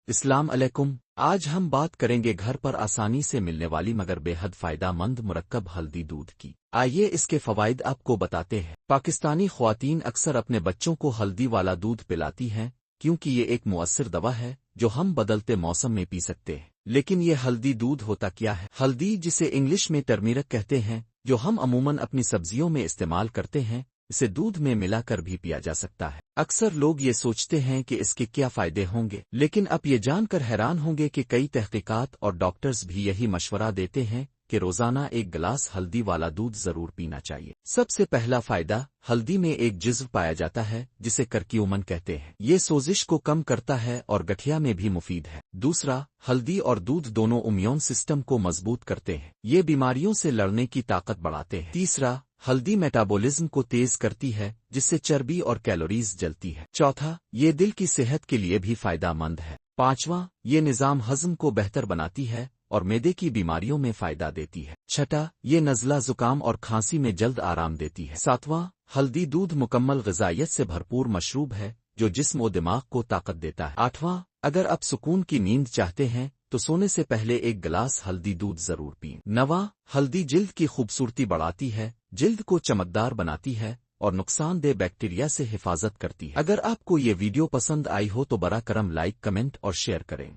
السلام علیکم۔ آج ہم بات کریں گے گھر پر آسانی سے ملنے والی مگر بے حد فائدہ مند مرکب ہلدی دودھ کی۔ آئیے اس کے فوائد آپ کو بتاتے ہیں۔ پاکستانی خواتین اکثر اپنے بچوں کو ہلدی والا دودھ پلاتی ہیں کیونکہ یہ ایک مؤثر دوا ہے جو ہم بدلتے موسم میں پی سکتے ہیں۔ لیکن یہ ہلدی دودھ ہوتا کیا ہے؟ ہلدی، جسے انگلش میں ٹرمیرک کہتے ہیں، جو ہم عموماً اپنی سبزیوں میں استعمال کرتے ہیں، اسے دودھ میں ملا کر بھی پیا جا سکتا ہے۔ اکثر لوگ یہ سوچتے ہیں کہ اس کے کیا فائدے ہوں گے، لیکن اب یہ جان کر حیران ہوں گے کہ کئی تحقیقات اور ڈاکٹرز بھی یہی مشورہ دیتے ہیں کہ روزانہ ایک گلاس ہلدی والا دودھ ضرور پینا چاہیے۔ سب سے پہلا فائدہ، ہلدی میں ایک جزو پایا جاتا ہے جسے کرکیومن کہتے ہیں۔ یہ سوزش کو کم کرتا ہے اور گٹھیا میں بھی مفید ہے۔ دوسرا، ہلدی اور دودھ دونوں امیون سسٹم کو مضبوط کرتے ہیں۔ یہ بیماریوں سے لڑنے کی طاقت بڑھاتے ہیں۔ تیسرا، ہلدی میٹابولزم کو تیز کرتی ہے جس سے چربی اور کیلوریز جلتی ہے۔ چوتھا، یہ دل کی صحت کے لیے بھی فائدہ مند ہے۔ پانچواں، یہ نظام ہضم کو بہتر بناتی ہے اور معدے کی بیماریوں میں فائدہ دیتی ہے۔ چھٹا، یہ نزلہ زکام اور کھانسی میں جلد آرام دیتی ہے۔ ساتواں، ہلدی دودھ مکمل غذائیت سے بھرپور مشروب ہے جو جسم و دماغ کو طاقت دیتا ہے۔ آٹھواں، اگر آپ سکون کی نیند چاہتے ہیں تو سونے سے پہلے ایک گلاس ہلدی دودھ ضرور پئیں۔ نواں، ہلدی جلد کی خوبصورتی بڑھاتی ہے، جلد کو چمکدار بناتی ہے اور نقصان دہ بیکٹیریا سے حفاظت کرتی ہے۔ اگر آپ کو یہ ویڈیو پسند آئی ہو تو براہ کرم لائک، کمنٹ اور شیئر کریں،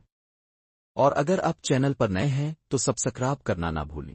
اور اگر آپ چینل پر نئے ہیں تو سبسکرائب کرنا نہ بھولیں۔